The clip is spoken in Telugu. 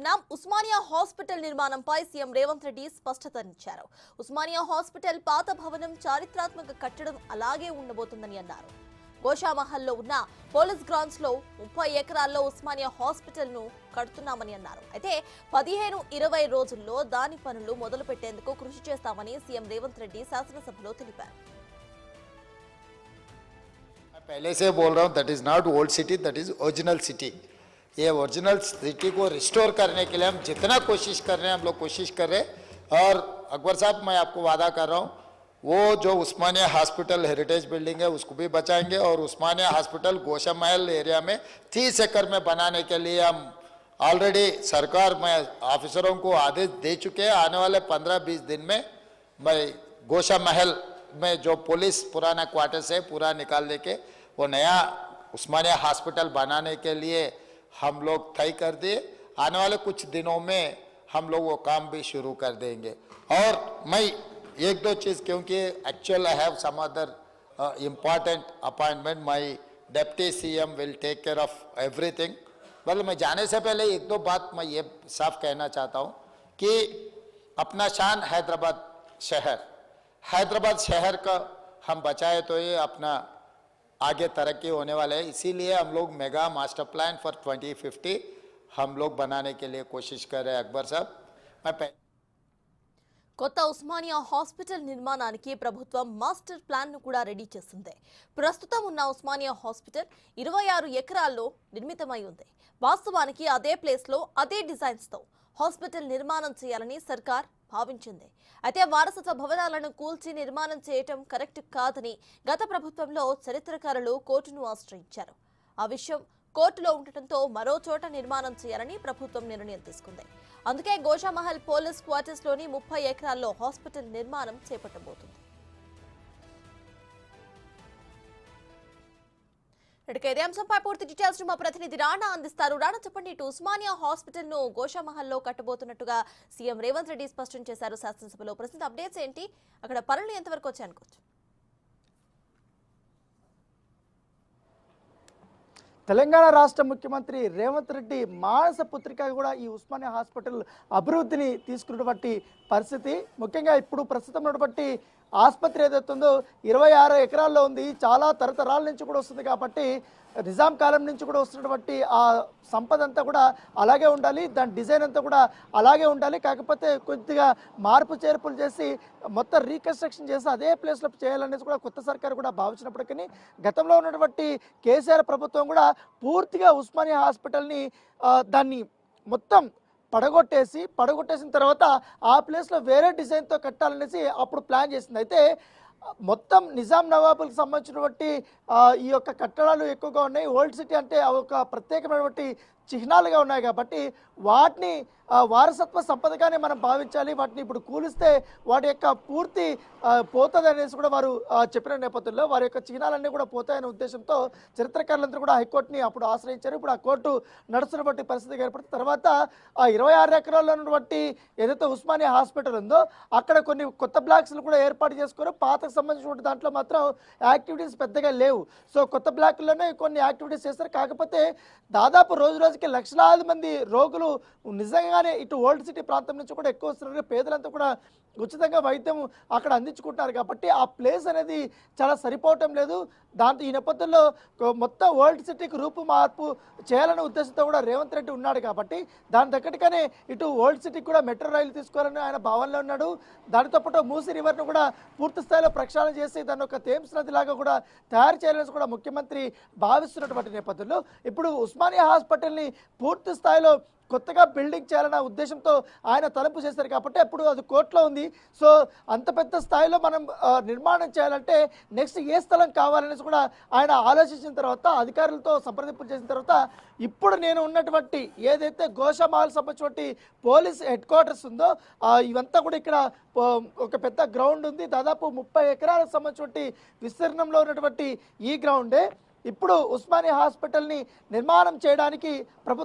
ఉన్నాం. ఉస్మానియా హాస్పిటల్ నిర్మాణంపై సీఎం రేవంత్ రెడ్డి స్పష్టతనిచ్చారు. ఉస్మానియా హాస్పిటల్ పాత భవనం చారిత్రాత్మక కట్టడం అలాగే ఉండబోతుందని అన్నారు. గోషామహల్లో ఉన్న పోలీస్ గ్రౌండ్స్ లో 30 ఎకరాల్లో ఉస్మానియా హాస్పిటల్ ను కడుతున్నామని అన్నారు. అయితే 15-20 రోజుల్లో దాని పనులు మొదలు పెట్టేందుకు కృషి చేస్తామని సీఎం రేవంత్ రెడ్డి శాసనసభలో తెలిపారు. पहले से बोल रहा हूँ, that is not old city, that is original city. ये ओरिजिनल सिटी को रिस्टोर करने के लिए हम जितना कोशिश कर रहे हैं, हम लोग कोशिश कर रहे हैं। और अकबर साहब, मैं आपको वादा कर रहा हूँ, वो जो उस्मानिया हॉस्पिटल हेरिटेज बिल्डिंग है उसको भी बचाएंगे। और उस्मानिया हॉस्पिटल गोशा महल एरिया में 30 एकड़ में बनाने के लिए हम ऑलरेडी सरकार में ऑफिसरों को आदेश दे चुके हैं। आने वाले 15-20 दिन में मैं गोशा महल में जो पुलिस पुराना क्वार्टर्स है पूरा निकाल लेके वो नया उस्मानिया हॉस्पिटल बनाने के लिए हम लोग तय कर दिए। आने वाले कुछ दिनों में हम लोग वो काम भी शुरू कर देंगे। और मैं एक दो चीज़, क्योंकि actual I have some other important appointment, my deputy CM will take care of everything. मतलब मैं जाने से पहले एक दो बात मैं ये साफ कहना चाहता हूँ कि अपना शान हैदराबाद शहर का हम बचाए तो ये अपना आगे तरक्की होने वाले है। इसीलिए हम लोग मेगा मास्टर प्लान फॉर 2050 हम लोग बनाने के लिए कोशिश कर रहे हैं। अकबर साहब, मैं కొత్త ఉస్మానియా హాస్పిటల్ నిర్మాణానికి ప్రభుత్వం మాస్టర్ ప్లాన్ ను కూడా రెడీ చేసింది. ప్రస్తుతం ఉన్న ఉస్మానియా హాస్పిటల్ 26 ఎకరాల్లో నిర్మితమై ఉంది. వాస్తవానికి అదే ప్లేస్ లో అదే డిజైన్స్ తో హాస్పిటల్ నిర్మాణం చేయాలని సర్కార్ భావించింది. అయితే వారసత్వ భవనాలను కూల్చి నిర్మాణం చేయటం కరెక్ట్ కాదని గత ప్రభుత్వంలో చరిత్రకారులు కోర్టును ఆశ్రయించారు. ఆ విషయం కోర్టులో ఉండటంతో మరో చోట నిర్మాణం చేయాలని ప్రభుత్వం నిర్ణయం తీసుకుంది. అందుకే గోషామహల్ పోలీస్ క్వార్టర్స్ లోని 30 ఎకరాల్లో హాస్పిటల్ నిర్మాణం చేపట్టబోతుంది. ఇదే అంశంపై పూర్తి డీటెయిల్స్ మా ప్రతినిధి రాణా అందిస్తారు. రాణా, చెప్పండి, ఇటు ఉస్మానియా హాస్పిటల్ ను గోషామహల్లో కట్టబోతున్నట్టుగా సీఎం రేవంత్ రెడ్డి స్పష్టం చేశారు శాసనసభలో. ప్రస్తుత అప్డేట్స్ ఏంటి? అక్కడ పనులు ఎంతవరకు వచ్చాయి అనుకోవచ్చు? తెలంగాణ రాష్ట్ర ముఖ్యమంత్రి రేవంత్ రెడ్డి మానస పుత్రిక కూడా ఈ ఉస్మానియా హాస్పిటల్ అభివృద్ధిని తీసుకున్నటువంటి పరిస్థితి. ముఖ్యంగా ఇప్పుడు ప్రస్తుతం ఉన్నటువంటి ఆసుపత్రి ఏదైతుందో 26 ఎకరాల్లో ఉంది. చాలా తరతరాల నుంచి కూడా వస్తుంది కాబట్టి నిజాం కాలం నుంచి కూడా వస్తున్నటువంటి ఆ సంపద అంతా కూడా అలాగే ఉండాలి, దాని డిజైన్ అంతా కూడా అలాగే ఉండాలి. కాకపోతే కొద్దిగా మార్పు చేర్పులు చేసి మొత్తం రీకన్స్ట్రక్షన్ చేసి అదే ప్లేస్లో చేయాలనేది కూడా కొత్త సర్కారు కూడా భావించినప్పటికీ గతంలో ఉన్నటువంటి కేసీఆర్ ప్రభుత్వం కూడా పూర్తిగా ఉస్మానియా హాస్పిటల్ని దాన్ని మొత్తం పడగొట్టేసిన తర్వాత ఆ ప్లేస్లో వేరే డిజైన్తో కట్టాలనేసి అప్పుడు ప్లాన్ చేసింది. అయితే మొత్తం నిజాం నవాబులకు సంబంధించినటువంటి ఈ యొక్క కట్టడాలు ఎక్కువగా ఉన్నాయి. ఓల్డ్ సిటీ అంటే ఒక ప్రత్యేకమైనటువంటి చిహ్నాలుగా ఉన్నాయి కాబట్టి వాటిని వారసత్వ సంపదగానే మనం భావించాలి. వాటిని ఇప్పుడు కూలిస్తే వాటి యొక్క పూర్తి పోతుంది అనేసి కూడా వారు చెప్పిన నేపథ్యంలో వారి యొక్క చిహ్నాలన్నీ కూడా పోతాయనే ఉద్దేశంతో చరిత్రకారులందరూ కూడా హైకోర్టుని అప్పుడు ఆశ్రయించారు. ఇప్పుడు ఆ కోర్టు నడుస్తున్నటువంటి పరిస్థితి ఏర్పడిన తర్వాత ఆ 26 ఎకరాల్లో ఉన్నటువంటి ఏదైతే ఉస్మానియా హాస్పిటల్ ఉందో అక్కడ కొన్ని కొత్త బ్లాక్స్లు కూడా ఏర్పాటు చేసుకోరు. పాతకు సంబంధించినటువంటి దాంట్లో మాత్రం యాక్టివిటీస్ పెద్దగా లేవు. సో కొత్త బ్లాక్లోనే కొన్ని యాక్టివిటీస్ చేస్తారు. కాకపోతే దాదాపు రోజుకి లక్షలాది మంది రోగులు నిజంగానే ఇటు ఓల్డ్ సిటీ ప్రాంతం నుంచి కూడా ఎక్కువ వస్తున్నారు. పేదలంతా కూడా ఉచితంగా వైద్యం అక్కడ అందించుకుంటున్నారు కాబట్టి ఆ ప్లేస్ అనేది చాలా సరిపోవటం లేదు. దాంతో ఈ నేపథ్యంలో మొత్తం ఓల్డ్ సిటీకి రూపు మార్పు చేయాలనే ఉద్దేశంతో కూడా రేవంత్ రెడ్డి ఉన్నాడు కాబట్టి దాని తగ్గట్టుగానే ఇటు ఓల్డ్ సిటీకి కూడా మెట్రో రైలు తీసుకోవాలని ఆయన భావనలో ఉన్నాడు. దానితో పాటు మూసీ రివర్ను కూడా పూర్తి స్థాయిలో ప్రక్షాళన చేసి దాన్ని ఒక థేమ్స్ నది లాగా కూడా తయారు చేయాలని కూడా ముఖ్యమంత్రి భావిస్తున్నటువంటి నేపథ్యంలో ఇప్పుడు ఉస్మానియా హాస్పిటల్ని పూర్తి స్థాయిలో కొత్తగా బిల్డింగ్ చేయాలన్న ఉద్దేశంతో ఆయన తలుపు చేశారు కాబట్టి అప్పుడు అది కోర్టులో ఉంది. సో అంత పెద్ద స్థాయిలో మనం నిర్మాణం చేయాలంటే నెక్స్ట్ ఏ స్థలం కావాలనేసి కూడా ఆయన ఆలోచించిన తర్వాత అధికారులతో సంప్రదింపులు చేసిన తర్వాత ఇప్పుడు నేను ఉన్నటువంటి ఏదైతే గోషామహల్ సంబంధించినటువంటి పోలీస్ హెడ్ క్వార్టర్స్ ఉందో ఇవంతా కూడా ఇక్కడ ఒక పెద్ద గ్రౌండ్ ఉంది. దాదాపు 30 ఎకరాలకు సంబంధించినటువంటి విస్తీర్ణంలో ఉన్నటువంటి ఈ గ్రౌండే ఇప్పుడు ఉస్మానియా హాస్పిటల్ని నిర్మాణం చేయడానికి ప్రభుత్వం